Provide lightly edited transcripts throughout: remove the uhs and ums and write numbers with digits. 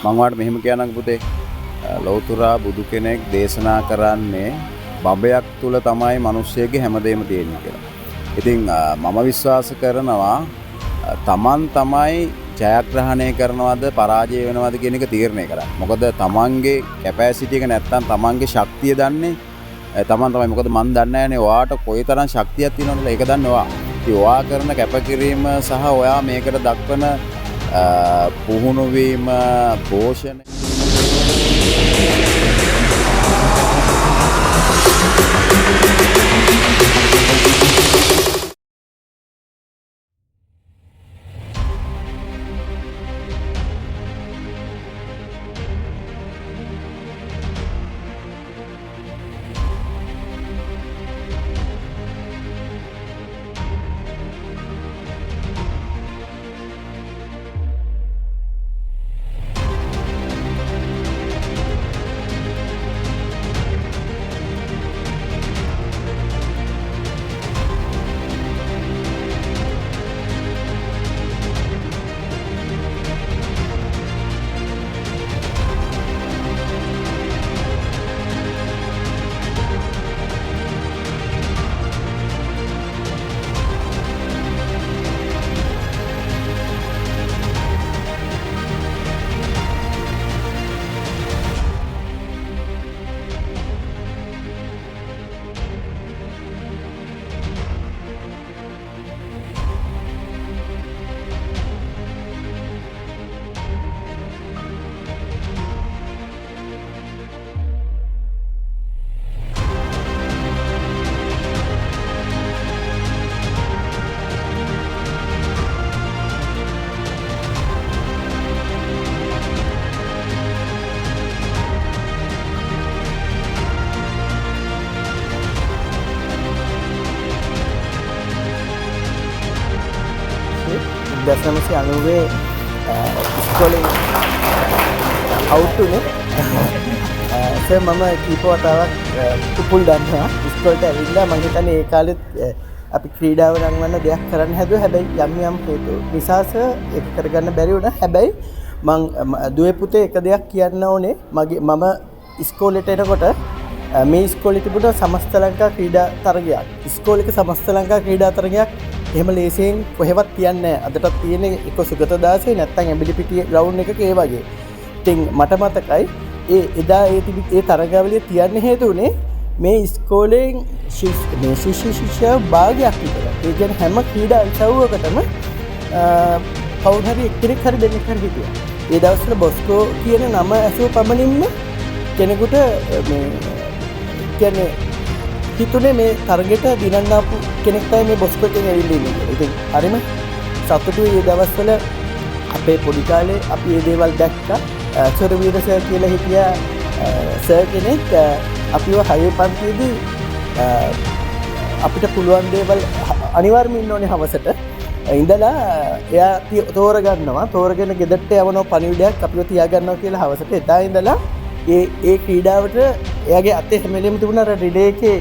මම වාට මෙහෙම කියනනම් පුතේ ලෞතුරා බුදු කෙනෙක් දේශනා කරන්නේ බබයක් තුල තමයි මිනිස්සෙගේ හැමදේම තියෙන්නේ කියලා. ඉතින් මම විශ්වාස කරනවා තමන් තමයි ජයග්‍රහණය කරනවද පරාජය වෙනවද කියන එක තීරණය කරන්නේ. මොකද තමන්ගේ කැපැසිටි එක නැත්තම් තමන්ගේ ශක්තිය දන්නේ තමන් තමයි. මොකද මන් දන්නේ නැහැනේ ඔයාට කොයිතරම් ශක්තියක් තියෙනවද ඒක දන්නේ ඔයා. ඉතින් ඔයා කරන කැපකිරීම සහ ඔයා මේකට දක්වන පුහුණු වීම පෝෂණය දශනමසි අනුවේ ස්කොලින් අවුට්ටුනේ සර් මම කීප වතාවක් උපුල් දන්නවා ස්කොල්ට ඇවිල්ලා මම හිතන්නේ ඒ කාලෙත් අපි ක්‍රීඩාව රංවන්න දෙයක් කරන්න හැදුවා. හැබැයි යම් යම් හේතු නිසා සර් ඒක කරගන්න බැරි වුණා. හැබැයි මං දුවේ පුතේ එක දෙයක් කියන්න ඕනේ. මම ඉස්කෝලේට එනකොට මේ ඉස්කෝලේ තිබුණ සමස්ත ලංකා ක්‍රීඩා තරගයක්. ඉස්කෝලේක සමස්ත ලංකා ක්‍රීඩා තරගයක් එහෙම ලේසියෙන් කොහෙවත් තියන්නේ නැහැ. අදටත් තියෙන්නේ එක සුගතදාසේ නැත්තම් ඇඹිලිපිටිය ග්‍රවුන්ඩ් එකක ඒ වගේ. ඉතින් මට මතකයි එදා ඒ තරගාවලිය තියන්න හේතු උනේ මේ ඉස්කෝලෙන් මේ ශිෂ්‍ය භාගයක් විතර. ඒ කියන්නේ හැම ක්‍රීඩා උත්සවයකටම කවුරු හරි එක්කෙනෙක් හරි දෙන්නෙක් හරි හිටියා. ඒ දවස්වල බොස්කෝ කියන නම ඇසුව පමණින්ම කෙනෙකුට මේ කියන්නේ හිතුනේ මේ තරගෙට දිනන්න ආපු කෙනෙක් තමයි මේ බොස්කෝ එකෙන් ඇවිල්ලා ඉන්නේ කියලා. ඉතින් හරිම සතුටුයි මේ දවස්වල අපේ පොඩි කාලේ අපි මේ දේවල් දැක්කා. සර්වීර සර් කියලා හිටියා සර් කෙනෙක් අපිව හයේ පන්තියේදී අපිට පුළුවන් දේවල් අනිවාර්යයෙන්ම ඉන්න ඕනේ හවසට ඉඳලා එයා තෝරගන්නවා. තෝරගෙන ගෙදරට යවනවා පණිවිඩයක් අපිව තියාගන්නවා කියලා හවසට. එදා ඉඳලා ඒ ක්‍රීඩාවට එයාගේ අතේ හැමලෙම තිබුණ අර රිලේ එකේ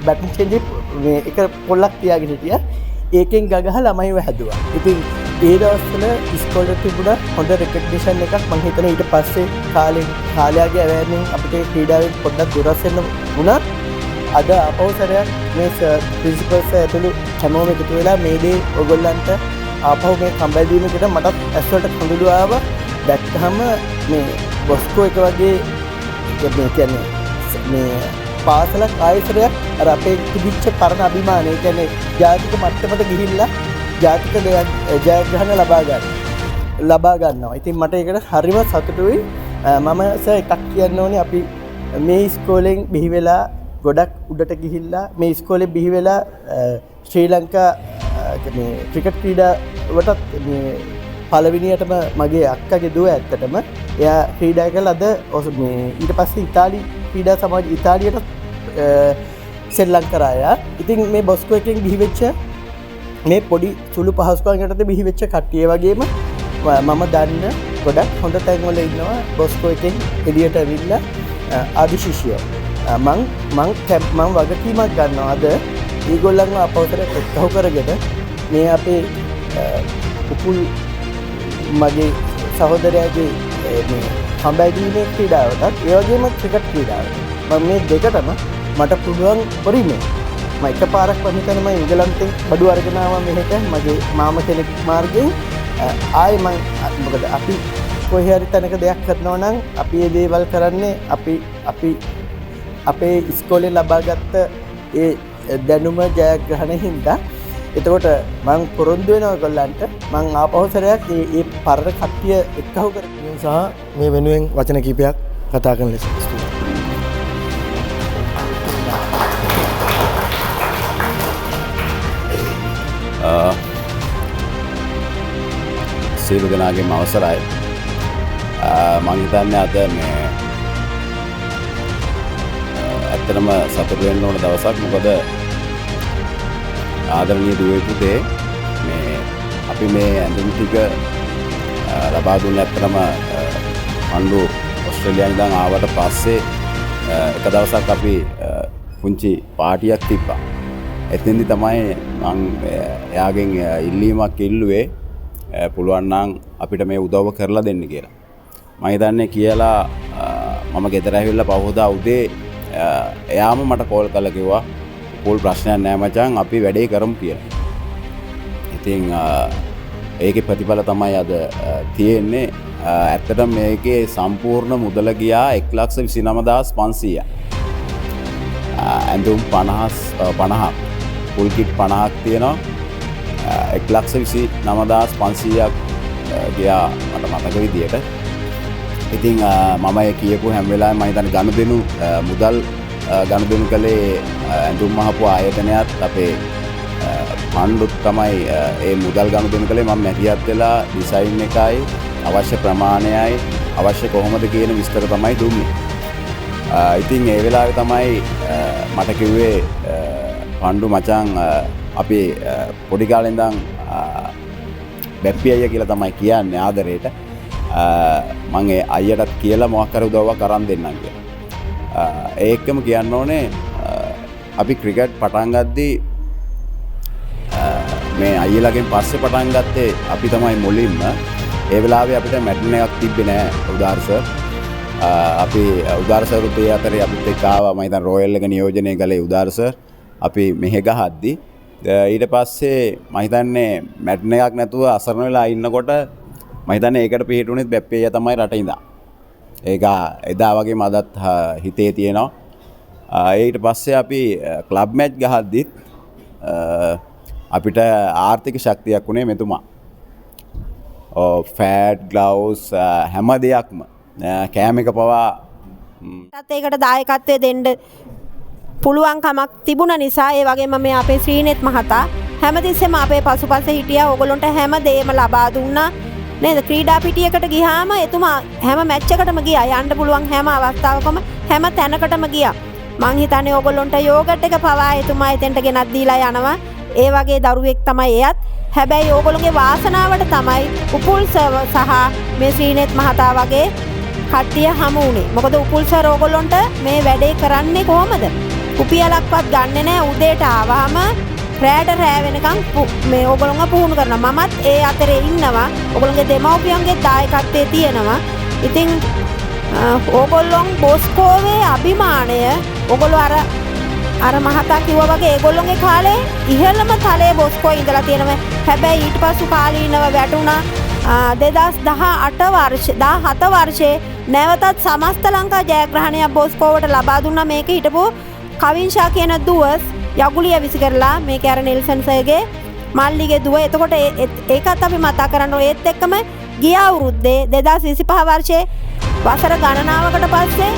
බැටන් චේන්ජ් මේ එක පොල්ලක් තියාගෙන හිටියා. ඒකෙන් ගගහ ළමයිව හැදුවා. ඉතින් ඒ දවස්වල ඉස්කෝලේ තිබුණ හොඳ රෙකග්නිෂන් එකක් මම හිතනවා ඊට පස්සේ කාලයාගේ අවෑමෙන් අපිට ක්‍රීඩාවෙන් පොඩ්ඩක් දුරස් වෙන්න වුණා. අද අපවසරයක් මේ ප්‍රින්සිපල්ස් ඇතුළු හැමෝම එකතු වෙලා මේ දේ ඔයගොල්ලන්ට ආපහු මේ කම්බැදීමකට මටත් ඇස්වලට කඳුළු ආවා. දැක්කහම මේ බොස්කෝ එක වගේ මේ කියන්නේ මේ පාසලක් ආයතනයක් අර අපේ තිබිච්ච පරණ අභිමානය කියන්නේ ජාතික මට්ටමට ගිහිල්ලා ජාතික ජයග්‍රහණ ලබා ගන්නවා. ඉතින් මට ඒකට හරිම සතුටුයි. මම සර් එකක් කියන්න ඕනේ අපි මේ ඉස්කෝලෙන් බිහි වෙලා ගොඩක් උඩට ගිහිල්ලා මේ ඉස්කෝලේ බිහි වෙලා ශ්‍රී ලංකා මේ ක්‍රිකට් ක්‍රීඩාවටත් මේ පළවෙනියටම මගේ අක්කගේ දුව ඇත්තටම එයා ක්‍රීඩා කළා අද මේ ඊට පස්සේ ඉතාලි ක්‍රීඩා සමාජ ඉතාලියට සෙල්ලම් කරා එයා. ඉතින් මේ බොස්කෝ එකෙන් බිහි වෙච්ච මේ පොඩි සුළු පහසුකම් යටතේ බිහි වෙච්ච කට්ටිය වගේම මම දන්න ගොඩක් හොඳ තැන්වල ඉන්නවා බොස්කෝ එකෙන් එළියට ඇවිල්ලා ආදි ශිෂ්‍යයෝ. මං වගකීමක් ගන්නවා අද ඒගොල්ලන්ව අපවසරයට එක්කහු කරගෙන මේ අපේ උපුල් මගේ සහෝදරයාගේ හම්බැදීමේ ක්‍රීඩාවටත් ඒ වගේම ක්‍රිකට් ක්‍රීඩාවට මම මේ දෙකටම මට පුළුවන් පරිමේ මම එකපාරක් වහිතනම ඉංගලන්තෙන් බඩු අරගෙන ආවා මෙහෙට මගේ මාම කෙනෙක් මාර්ගයෙන් ආයේ මම මොකද අපි කොහේ හරි තැනක දෙයක් කරනවා නම් අපි මේ දේවල් කරන්නේ අපි අපේ ඉස්කෝලේ ලබාගත්ත ඒ දැනුම ජයග්‍රහණය හින්දා එතකොට මං පොරොන්දු වෙනවා ඔයගොල්ලන්ට මං ආපහු සැරයක් මේ පරණ කට්ටිය එක්කහු කරගෙන සහ මේ වෙනුවෙන් වචන කීපයක් කතා කරන ලෙස සියලු දෙනාගේම අවසරයි මං හිතන්නේ අද මේ ඇත්තටම සතුටු වෙන්න ඕන දවසක් මොකද ආදරණීය දුවේ පුතේ මේ අපි මේ ඇඳුම් ටික ලබා දුන්න ඇත්තටම අඬු ඕස්ට්‍රේලියාවෙන් ඉඳන් ආවට පස්සේ එක දවසක් අපි පුංචි පාටියක් තිබ්බා. එතෙන්දි තමයි මං එයාගෙන් ඉල්ලීමක් ඉල්ලුවේ පුළුවන් නම් අපිට මේ උදව්ව කරලා දෙන්න කියලා. මම හිතන්නේ කියලා මම ගෙදර ඇවිල්ලා පහවදා උදේ එයාම මට කෝල් කරලා කිව්වා පොල් ප්‍රශ්නයක් නෑ මචං අපි වැඩේ කරමු කියලා. ඉතින් ඒකේ ප්‍රතිඵල තමයි අද තියෙන්නේ. ඇත්තටම මේකේ සම්පූර්ණ මුදල ගියා 1,29,500. ඇඳුම් 50ක් ෆුල් කිට් 50ක් තියෙනවා. 1,29,500ක් ගියා මට මතක විදියට. ඉතින් මම ඒ කියපු හැම වෙලාවෙම මම හිතන්නේ ගනුදෙනු මුදල් ගනුදෙනු කළේ ඇඳුම් මහපු ආයතනයත් අපේ ෆන්ඩුත් තමයි ඒ මුදල් ගනුදෙනු කළේ. මම මැදිහත් වෙලා ඩිසයින් එකයි අවශ්‍ය ප්‍රමාණයයි අවශ්‍ය කොහොමද කියන විස්තර තමයි දුන්නේ. ඉතින් ඒ වෙලාවේ තමයි මට කිව්වේ ෆන්ඩු මචං අපි පොඩි කාලේ ඉඳන් බැප්පි අයියා කියලා තමයි කියන්නේ ආදරේට. මම ඒ අයියටත් කියලා මොකක් කර උදව්වක් අරන් දෙන්නම් කියලා. ඒකම කියන්න ඕනේ අපි ක්‍රිකට් පටන් ගද්දී මේ අයියලාගෙන් පස්සේ පටන් ගත්තේ අපි තමයි මුලින්ම. ඒ වෙලාවේ අපිට මැඩන් එකක් තිබ්බේ නෑ උදාර සර්. අපි උදාර සර්ත් ඒ අතරේ අපිත් එක්ක ආවා. මම හිතන්නේ රොයල් එක නියෝජනය කළේ උදාර සර්. අපි මෙහෙ ගහද්දී ඊට පස්සේ මම හිතන්නේ මැඩන් එකක් නැතුව අසරණ වෙලා ඉන්නකොට මම හිතන්නේ ඒකට පිළිහිටුනේ බැප්පි අයියා තමයි රටේ ඉඳන්. ඒක එදා වගේම අදත් හිතේ තියෙනවා. ඊට පස්සේ අපි ක්ලබ් මැච් ගහද්දිත් අපිට ආර්ථික ශක්තියක් උනේ මෙතුමා. ෆෑට් ග්ලව්ස් හැම දෙයක්ම කෑම එක පවා ඒකට දායකත්වය දෙන්න පුළුවන්කමක් තිබුණ නිසා ඒ වගේම මේ අපේ ශ්‍රීනෙත් මහතා හැමතිස්සෙම අපේ පසුපස හිටියා. ඕගොල්ලොන්ට හැම දෙයක්ම ලබා දුන්නා. නේද? ක්‍රීඩා පිටියකට ගියාම එතුමා හැම මැච් එකකටම ගියා. යන්න පුළුවන් හැම අවස්ථාවකම හැම තැනකටම ගියා. මං හිතන්නේ ඕගොල්ලොන්ට යෝගට් එක පවා එතුමා එතෙන්ට ගෙනත් දීලා යනවා. ඒ වගේ දරුවෙක් තමයි එයත්. හැබැයි ඕගොල්ලෝගේ වාසනාවට තමයි උපුල් සර් සහ මේ ශ්‍රීනෙත් මහතා වගේ කට්ටිය හමු වුණේ. මොකද උපුල් සර් ඕගොල්ලොන්ට මේ වැඩේ කරන්නේ කොහමද? කුපියලක්වත් ගන්නෙ නෑ. උදේට ආවම රැට රෑ වෙනකන් මේ ඕගොල්ලෝව පුහුණු කරනවා. මමත් ඒ අතරේ ඉන්නවා. ඕගොල්ලෝගේ දෙමව්පියන්ගේ දායකත්වයේ තියෙනවා. ඉතින් ඕගොල්ලොන් බොස්කෝවේ අභිමානය ඕගොල්ලෝ අර මහතා කිව්වා වගේ ඒගොල්ලොන්ගේ කාලේ ඉහළම තලයේ බොස්කෝ ඉඳලා තියෙනවා. හැබැයි ඊට පස්සු කාලීනව වැටුණා 2017 වර්ෂයේ නැවතත් සමස්ත ලංකා ජයග්‍රහණයක් බොස්කෝවට ලබා දුන්නා. මේක හිටපු කවින්ෂා කියන දුවස් යගුලිය විසි කරලා මේක අර නෙල්සන් සර්ගේ මල්ලිගේ දුව. එතකොට ඒකත් අපි මතක් කරන්න ඕනේ. ඒත් එක්කම ගිය අවුරුද්දේ 2025 වර්ෂයේ වසර ගණනාවකට පස්සේ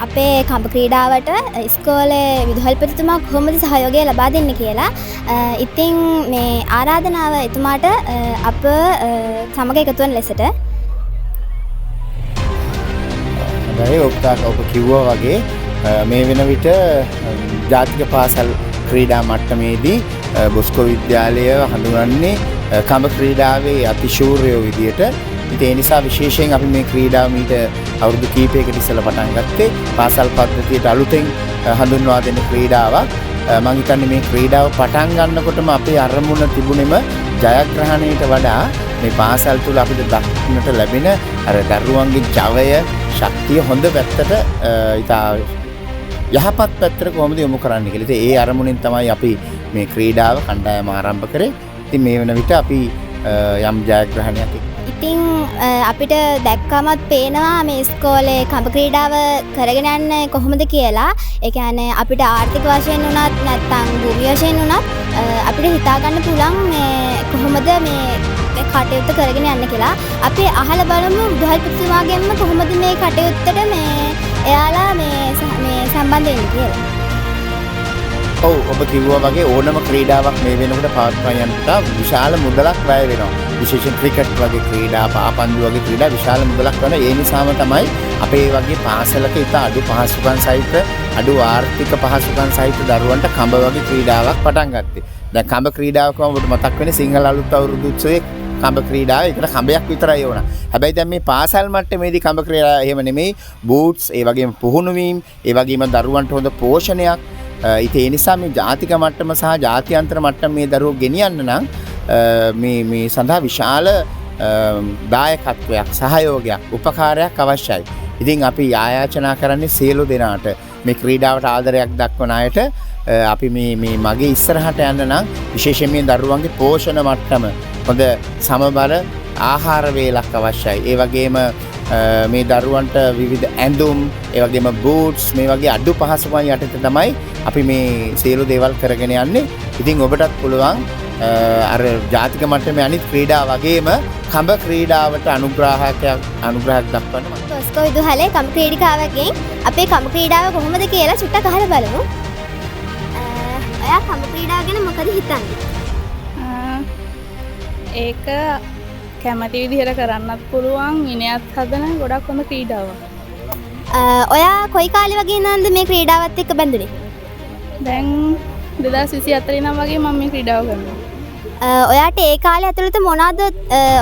අපේ කඹ ක්‍රීඩාවට ඉස්කෝලේ විදුහල්පතිතුමා කොහොමද සහයෝගය ලබා දෙන්නේ කියලා. ඉතින් මේ ආරාධනාව එතුමාට අප සමග එකතු වන ලෙසට ඔබ කිව්වා වගේ මේ වෙන විට ජාතික පාසල් ක්‍රීඩා මට්ටමේදී බොස්කෝ විද්‍යාලය හඳුන්වන්නේ කඹ ක්‍රීඩාවේ අතිශූරයෝ විදියට. ඉතින් ඒ නිසා විශේෂයෙන් අපි මේ ක්‍රීඩාව මීට අවුරුදු කිහිපයකට ඉස්සෙල්ලා පටන් ගත්තේ පාසල් පද්ධතියට අලුතෙන් හඳුන්වා දෙන ක්‍රීඩාවක්. මම හිතන්නේ මේ ක්‍රීඩාව පටන් ගන්නකොටම අපේ අරමුණ තිබුණෙම ජයග්‍රහණයට වඩා මේ පාසල් තුල අපිට දක්නට ලැබෙන අර දරුවන්ගේ ජවය ශක්තිය හොඳ පැත්තට ඉතා යහපත් පැත්තට කොහොමද යොමු කරන්න කියලා. ඉතින් ඒ අරමුණෙන් තමයි අපි මේ ක්‍රීඩාව කණ්ඩායම ආරම්භ කරේ. ඉතින් මේ වෙන විට අපි යම් ජයග්‍රහණයක් ඉතින් අපිට දැක්කමත් පේනවා මේ ඉස්කෝලේ කඹ ක්‍රීඩාව කරගෙන යන්නේ කොහොමද කියලා. ඒ කියන්නේ අපිට ආර්ථික වශයෙන් උනත් නැත්නම් භූමි වශයෙන් උනත් අපිට හිතා ගන්න පුළුවන් මේ කොහොමද මේ කටයුත්ත කරගෙන යන්න කියලා. අපි අහලා බලමු විදුහල්පතිතුමාගෙන්ම කොහොමද මේ කටයුත්තට මේ එයාලා මේ සම්බන්ධ වෙන්නේ කියලා. ඔව් ඔබ කිව්වා වගේ ඕනම ක්‍රීඩාවක් මේ වෙනකොට පවත්වා යන්නට විශාල මුදලක් වැය වෙනවා. විශේෂයෙන් ක්‍රිකට් වගේ ක්‍රීඩා, පාපන්දු වගේ ක්‍රීඩා විශාල මුදලක් වෙනවා. ඒ නිසාම තමයි අපේ වගේ පාසලක ඉත අඩු පහසුකම් සහිත අඩු ආර්ථික පහසුකම් සහිත දරුවන්ට කඹ වගේ ක්‍රීඩාවක් පටන් ගත්තේ. දැන් කඹ ක්‍රීඩාවකම ඔබට මතක් වෙන්නේ සිංහල අලුත් අවුරුදු උත්සවයේ කඹ ක්‍රීඩාව. ඒකට කඹයක් විතරයි ඕන. හැබැයි දැන් මේ පාසල් මට්ටමේදී කඹ ක්‍රීඩා එහෙම නෙමෙයි. බූට්ස්, ඒ වගේම පුහුණු වීම, ඒ වගේම දරුවන්ට හොඳ පෝෂණයක්. ඉතින් ඒ නිසා මේ ජාතික මට්ටම සහ ජාත්‍යන්තර මට්ටම මේ දරුවෝ ගෙනියන්න නම් මේ සඳහා විශාල දායකත්වයක්, සහයෝගයක්, උපකාරයක් අවශ්‍යයි. ඉතින් අපි ආයාචනා කරන්නේ සියලු දෙනාට මේ ක්‍රීඩාවට ආදරයක් දක්වන අයට අපි මේ මගේ ඉස්සරහට යන්න නම් විශේෂයෙන් මේ දරුවන්ගේ පෝෂණ මට්ටම හොඳ සමබර ආහාර වේලක් අවශ්‍යයි. ඒ වගේම මේ දරුවන්ට විවිධ ඇඳුම්, ඒ වගේම බූට්ස්, මේ වගේ අඩු පහසුකම් යටතේ තමයි අපි මේ සියලු දේවල් කරගෙන යන්නේ. ඉතින් ඔබටත් පුළුවන් අර ජාතික මට්ටමේ අනිත් ක්‍රීඩා වගේම කඹ ක්‍රීඩාවට අනුග්‍රහයක් දක්වන්න. බොස්කෝ විදුහලේ කඹ ක්‍රීඩිකාවකින් අපේ කඹ ක්‍රීඩාව කොහොමද කියලා චුට්ටක් අහලා බලමු. ඔයා කඹ ක්‍රීඩාව ගැන මොකද හිතන්නේ? ඒක කැමති විදිහට කරන්නත් පුළුවන්, විනයත් හදන ගොඩක් හොඳ ක්‍රීඩාවක්. ඔයා කොයි කාලේ වගේ ඉඳන්ද මේ ක්‍රීඩාවත් එක්ක බැඳුනේ? දැන් 2024 ඉඳන් වගේ මම මේ ක්‍රීඩාව කරනවා. ඔයාට ඒ කාලේ ඇතුළත මොනවද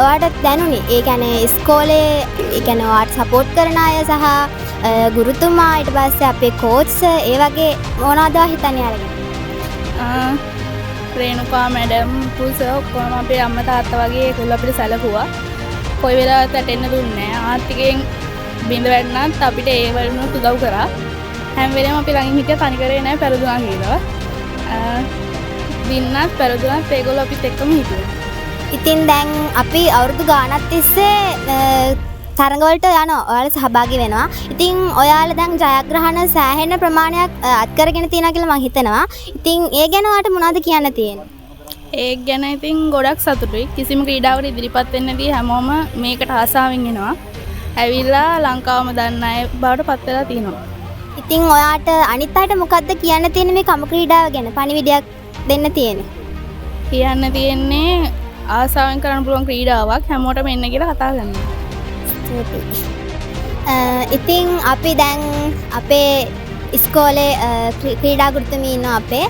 ඔයාට දැනුනේ? ඒ කියන්නේ ඉස්කෝලේ ඒ කියන්නේ ඔයාට සපෝට් කරන අය සහ ගුරුතුමා, ඊට පස්සේ අපේ කෝච්ස්, ඒ වගේ මොනවද හිතන්නේ අරගෙන? රේණුකා මැඩම්, පුස ඔක්කොම අපේ අම්මා තාත්තා වගේ ඒගොල්ලෝ අපිට සැලකුවා. කොයි වෙලාවකත් ඇටෙන්න දුන්නේ නැහැ. ආර්ථිකයෙන් බිඳ වැටුණත් අපිට ඒ වලිනුත් උදව් කරා. හැම වෙලේම අපි ළඟින් හිටිය තනි කරේ නැහැ පෙරදුනා කියලා. දින්නත් පෙරදුනත් ඒගොල්ලෝ අපිත් එක්කම හිටියා. ඉතින් දැන් අපි අවුරුදු ගාණක් තිස්සේ තරඟවලට යනවා. ඔයාලා සහභාගී වෙනවා. ඉතින් ඔයාලා දැන් ජයග්‍රහණ සෑහෙන ප්‍රමාණයක් අත්කරගෙන තියෙනවා කියලා මම හිතනවා. ඉතින් ඒ ගැන ඔයාලට මොනවද කියන්න තියෙන්නේ? ඒක ගැන ඉතින් ගොඩක් සතුටුයි. කිසිම ක්‍රීඩාවකට ඉදිරිපත් වෙන්නදී හැමෝම මේකට ආසාවෙන් එනවා. ඇවිල්ලා ලංකාවම දන්න අය බවට පත් වෙලා තියෙනවා. ඉතින් ඔයාට අනිත් අයට මොකද්ද කියන්න තියෙන්නේ මේ කඹ ක්‍රීඩාව ගැන? පණිවිඩයක් දෙන්න තියෙන්නේ. කියන්න තියෙන්නේ ආසාවෙන් කරන්න පුළුවන් ක්‍රීඩාවක්, හැමෝටම එන්න කියලා කතා කරනවා. ඉතින් අපි දැන් අපේ ඉස්කෝලේ ක්‍රීඩා ගුරුතුමී ඉන්නවා අපේ.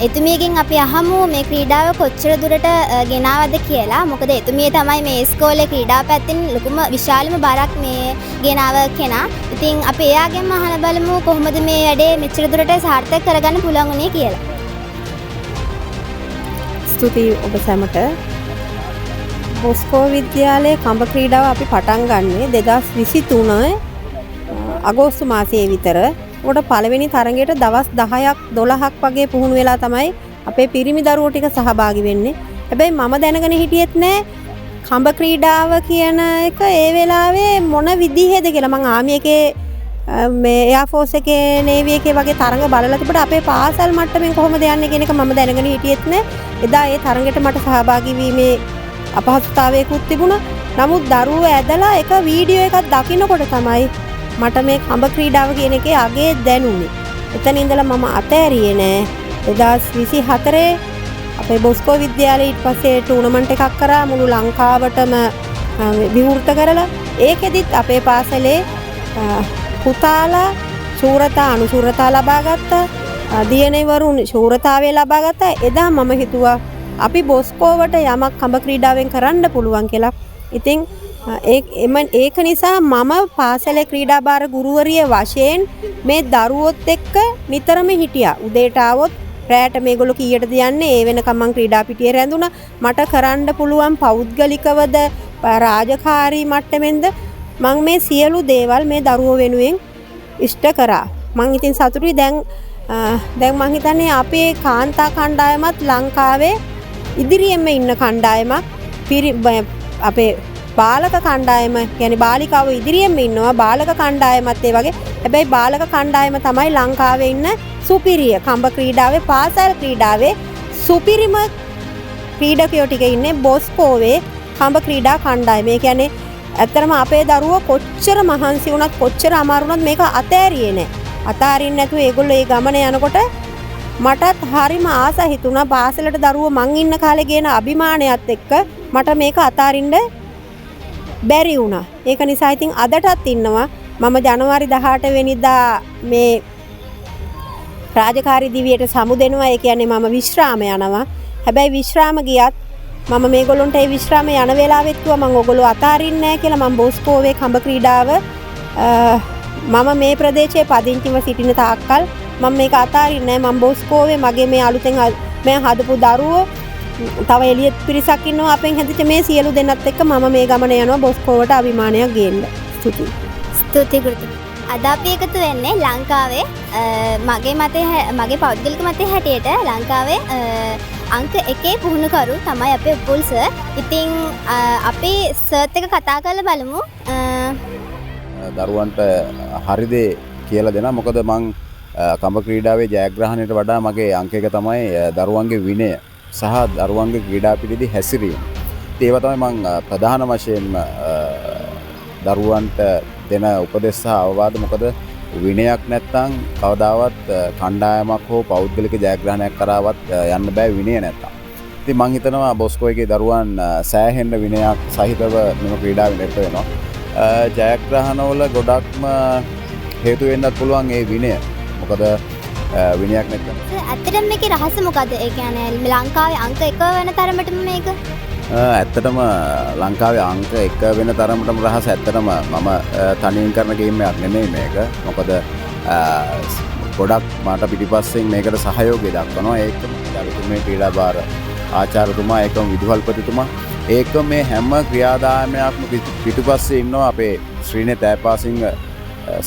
එතුමියගෙන් අපි අහමු මේ ක්‍රීඩාව කොච්චර දුරට ගෙනාවද කියලා. මොකද එතුමිය තමයි මේ ඉස්කෝලේ ක්‍රීඩා පැත්තෙන් ලොකුම විශාලම බරක් මේ ගෙනාව කෙනා. ඉතින් අපි එයාගෙන්ම අහලා බලමු කොහොමද මේ වැඩේ මෙච්චර දුරට සාර්ථක කරගන්න පුළුවන් වුණේ කියලා. ස්තුතියි ඔබ සැමට. බොස්කෝ විද්‍යාලයේ කඹ ක්‍රීඩාව අපි පටන් ගන්නේ 2023 අගෝස්තු මාසයේ විතර. උඩ පළවෙනි තරඟයට දවස් 10ක් 12ක් වගේ පුහුණු වෙලා තමයි අපේ පිරිමි දරුවෝ ටික සහභාගී වෙන්නේ. හැබැයි මම දැනගෙන හිටියෙත් නෑ කඹ ක්‍රීඩාව කියන එක ඒ වෙලාවේ මොන විදිහේද කියලා. මං ආමි එකේ මේ එයා ෆෝස් එකේ නේවි එකේ වගේ තරඟ බලලා තිබුණා. අපේ පාසල් මට්ටමින් කොහොමද යන්නේ කියන එක මම දැනගෙන හිටියෙත් නෑ. එදා ඒ තරඟෙට මට සහභාගී වීමේ අපහසුතාවයකුත් තිබුණා. නමුත් දරුවෝ ඇදලා එක වීඩියෝ එකක් දකින්නකොට තමයි මට මේ කඹ ක්‍රීඩාව කියන එකේ අගේ දැනුනේ. එතන ඉඳලා මම අතෑරියේ නෑ. 2024 අපේ බොස්කෝ විද්‍යාලයේ ඊට පස්සේ ටූර්නමන්ට් එකක් කරා මුළු ලංකාවටම විවෘත කරලා ඒකෙදිත් අපේ පාසලේ පුතාලා ශූරතා අනුශූරතා ලබා ගත්තා. දියණිවරුන් ශූරතාවය ලබා ගත්තා. එදා මම හිතුවා අපි බොස්කෝවට යමක් කඹ ක්‍රීඩාවෙන් කරන්න පුළුවන් කියලා. ඉතින් ඒක නිසා මම පාසලේ ක්‍රීඩා භාර ගුරුවරිය වශයෙන් මේ දරුවොත් එක්ක නිතරම හිටියා. උදේට ආවොත් රැට මේගොල්ලෝ කීයටද යන්නේ ඒ වෙනකම් මං ක්‍රීඩා පිටියේ රැඳුණා. මට කරන්න පුළුවන් පෞද්ගලිකවද රාජකාරී මට්ටමෙන්ද මං මේ සියලු දේවල් මේ දරුවෝ වෙනුවෙන් ඉෂ්ට කරා. මං ඉතින් සතුටුයි දැන් මං හිතන්නේ අපේ කාන්තා කණ්ඩායමත් ලංකාවේ ඉදිරියෙන්ම ඉන්න කණ්ඩායමක්. අපේ බාලක කණ්ඩායම කියන්නේ බාලිකාව ඉදිරියෙන්ම ඉන්නවා. බාලක කණ්ඩායමත් ඒ වගේ. හැබැයි බාලක කණ්ඩායම තමයි ලංකාවේ ඉන්න සුපිරිය කඹ ක්‍රීඩාවේ පාසල් ක්‍රීඩාවේ සුපිරිම ක්‍රීඩකයෝ ටික ඉන්නේ බොස්කෝවේ කඹ ක්‍රීඩා කණ්ඩායම. ඒ කියන්නේ ඇත්තටම අපේ දරුවෝ කොච්චර මහන්සි වුණත් කොච්චර අමාරු වුණත් මේක අතෑරියේ නැහැ. අතාරින්න නැතුව ඒගොල්ලෝ ඒ ගමන යනකොට මටත් හරිම ආස හිතුණා පාසලට දරුවෝ මං ඉන්න කාලේ ගේන අභිමානයත් එක්ක මට මේක අතාරින්න බැරි වුණා. ඒක නිසා ඉතින් අදටත් ඉන්නවා මම ජනවාරි 18 වෙනිදා මේ රාජකාරී දිවියට සමුදෙනවා. ඒ කියන්නේ මම විශ්‍රාම යනවා. හැබැයි විශ්‍රාම ගියත් මම මේගොල්ලොන්ට ඒ විශ්‍රාම යන වෙලාවෙත් කිව්වා මම ඔයගොල්ලෝ අතාරින්නේ නැහැ කියලා. මම බොස්කෝවේ කඹ ක්‍රීඩාව මම මේ ප්‍රදේශයේ පදිංචිව සිටින තාක්කල් මම මේක අතාරින්නේ නැහැ. මම බොස්කෝවේ මගේ මේ අලුතෙන් මම හදපු දරුවෝ තව එළියෙත් පිරිසක් ඉන්නවා අපෙන් හැදිච්ච මේ සියලු දෙන්නත් එක්ක මම මේ ගමන යනවා බොස්කෝවට අභිමානයක් ගේන්න. ස්තුතියි. ස්තුතියි ගුරුතුමනි. අද අපි එකතු වෙන්නේ ලංකාවේ මගේ පෞද්ගලික මතය හැටියට ලංකාවේ අංක 1 පුහුණුකරු තමයි අපේ උපුල් සර්. ඉතින් අපි සර්ත් එක කතා කරලා බලමු. දරුවන්ට හරිදේ කියලා දෙනවා. මොකද මං කඹ ක්‍රීඩාවේ ජයග්‍රහණයට වඩා මගේ අංක එක තමයි දරුවන්ගේ විනය සහ දරුවන්ගේ ක්‍රීඩා පිළිදී හැසිරීම. ඒවා තමයි මං ප්‍රධාන වශයෙන්ම දරුවන්ට දෙන උපදෙස් සහ අවවාද. මොකද විනයක් නැත්තම් කවදාවත් කණ්ඩායමක් හෝ පෞද්ගලික ජයග්‍රහණයක් කරාවත් යන්න බෑ විනය නැත්තම්. ඉතින් මං හිතනවා බොස්කෝ එකේ දරුවන් සෑහෙන්න විනයක් සහිතව මෙම ක්‍රීඩාවේ නිරත වෙනවා. ජයග්‍රහණවල ගොඩක්ම හේතු වෙන්නත් පුළුවන් ඒ විනය. මොකද විනයක් නැත්තම්. ඇත්තටම මේකේ රහස මොකද? ඒ කියන්නේ ලංකාවේ අංක 1 වෙන තරමටම මේක ඇත්තටම ලංකාවේ අංක 1 වෙන තරමටම රහස ඇත්තටම මම තනියෙන් කරන ගේම් එකක් නෙමෙයි මේක. මොකද ගොඩක් මට පිටිපස්සෙන් මේකට සහයෝගය දක්වනවා. ඒකම මේ ක්‍රීඩා භාර ආචාර්යතුමා ඒකම විදුහල්පතිතුමා ඒක මේ හැම ක්‍රියාදාමයක්ම පිටිපස්සේ ඉන්නවා අපේ ශ්‍රීනේ තෑපාසිංහ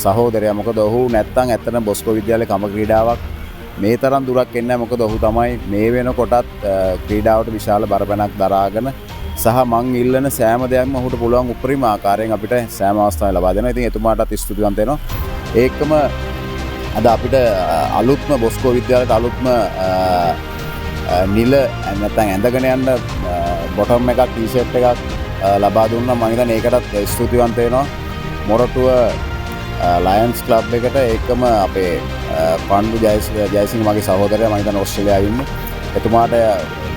සහෝදරයා. මොකද ඔහු නැත්තම් ඇත්තටම බොස්කෝ විද්‍යාලයේ කඹ ක්‍රීඩාවක් මේ තරම් දුරක් එන්නේ නැහැ. මොකද ඔහු තමයි මේ වෙනකොටත් ක්‍රීඩාවට විශාල බරපැනක් දරාගෙන සහ මං ඉල්ලන සෑම දෙයක්ම ඔහුට පුළුවන් උපරිම ආකාරයෙන් අපිට සෑම අවස්ථාවෙම ලබා දෙනවා. ඉතින් එතුමාටත් ස්තුතිවන්ත වෙනවා. ඒකම අද අපිට අලුත්ම බොස්කෝ විද්‍යාලයට අලුත්ම නිල නැත්නම් ඇඳගෙන යන්න බොටම් එකක් ටී-ෂර්ට් එකක් ලබා දුන්නා. මම හිතන්නේ ඒකටත් ස්තුතිවන්ත වෙනවා. මොරටුව ලයන්ස් ක්ලබ් එකට. ඒකම අපේ පණ්ඩු ජයසිංහ මගේ සහෝදරයා මම හිතන්නේ ඕස්ට්‍රේලියාවේ ඉන්නේ. එතුමාට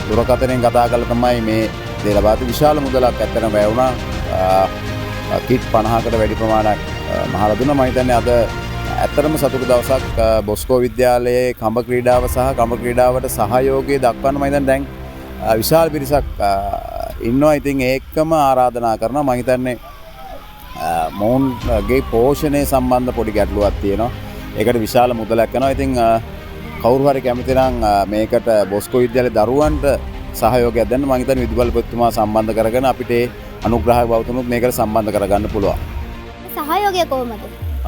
දුරකථනයෙන් කතා කරලා තමයි මේ දේ ලබා දුන්නේ. විශාල මුදලක් ඇත්තටම වැය වුණා. කිට් 50කට වැඩි ප්‍රමාණයක් මහලා දුන්නා. මම හිතන්නේ අද ඇත්තටම සතුටු දවසක්. බොස්කෝ විද්‍යාලයේ කඹ ක්‍රීඩාව සහ කඹ ක්‍රීඩාවට සහයෝගය දක්වන්න මම හිතන්නේ දැන් විශාල පිරිසක් ඉන්නවා. ඉතින් ඒකම ආරාධනා කරනවා. මම හිතන්නේ මොවුන්ගේ පෝෂණය සම්බන්ධ පොඩි ගැටලුවක් තියෙනවා. ඒකට විශාල මුදලක් යනවා. ඉතින් කවුරු හරි කැමති නම් මේකට බොස්කෝ විද්‍යාලයේ දරුවන්ට සහයෝගයක් දෙන්න මම හිතන්නේ විදුහල්පතිතුමා සම්බන්ධ කරගෙන අපිට අනුග්‍රහක බවතුනුත් මේකට සම්බන්ධ කරගන්න පුළුවන්. සහයෝගය කොහොමද?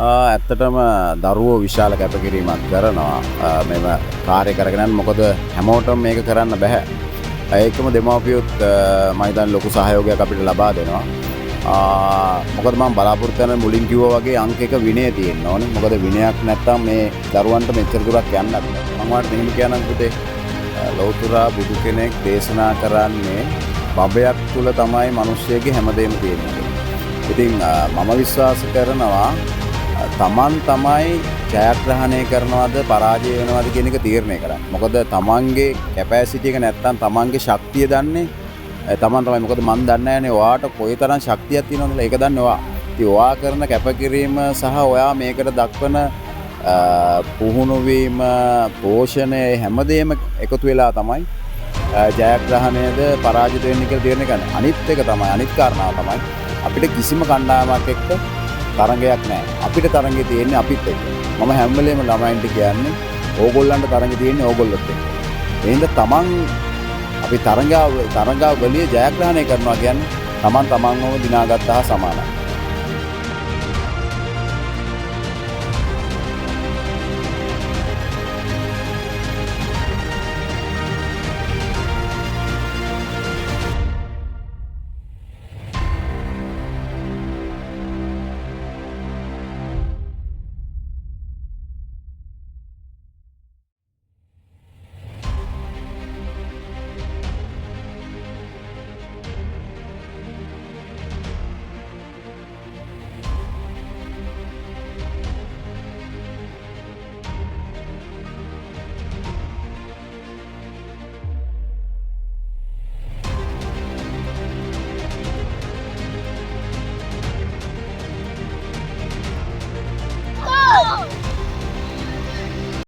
ඇත්තටම දරුවෝ විශාල කැපකිරීමක් කරනවා මෙම කාර්ය කරගෙන යන්න. මොකද හැමෝටම මේක කරන්න බෑ. ඒකම දෙමව්පියොත් මම හිතන්නේ ලොකු සහයෝගයක් අපිට ලබා දෙනවා. මොකද මම බලාපොරොත්තු වෙන මුලින් කිව්වා වගේ අංක 1 විනය තියෙන්න ඕනේ. මොකද විනයක් නැත්තම් මේ දරුවන්ට මෙච්චර දුරක් යන්නත් බෑ. මම වාට මෙහෙම කියනනම් පුතේ ලෞතර බුදු කෙනෙක් දේශනා කරන්නේ බබයක් තුල තමයි මිනිස්සෙගේ හැමදේම තියෙන්නේ. ඉතින් මම විශ්වාස කරනවා තමන් තමයි ජයග්‍රහණය කරනවද පරාජය වෙනවද කියන එක තීරණය කරන්නේ. මොකද තමන්ගේ කැපැසිටි එක නැත්තම් තමන්ගේ ශක්තිය දන්නේ තමන් තමයි. මොකද මන් දන්නේ නැහැනේ ඔයාට කොයිතරම් ශක්තියක් තියෙනවද කියලා. ඒක දන්නේ ඔයා. ඉතින් ඔයා කරන කැපකිරීම සහ ඔයා මේකට දක්වන පුහුණු වීම, පෝෂණය හැමදේම එකතු වෙලා තමයි ජයග්‍රහණයද පරාජිත වෙන්නේ කියලා තීරණය කරන්නේ. අනිත් එක තමයි අනිත් කාරණාව තමයි අපිට කිසිම කණ්ඩායමක් එක්ක තරගයක් නැහැ. අපිට තරඟේ තියෙන්නේ අපිත් එක්ක. මම හැම වෙලේම ළමයින්ට කියන්නේ ඕගොල්ලන්ට තරඟේ තියෙන්නේ ඕගොල්ලොත් එක්ක. එහෙනම් තමන් අපි තරඟාව වලිය ජයග්‍රහණය කරනවා කියන්නේ තමන්වම දිනාගත්තා හා සමානයි.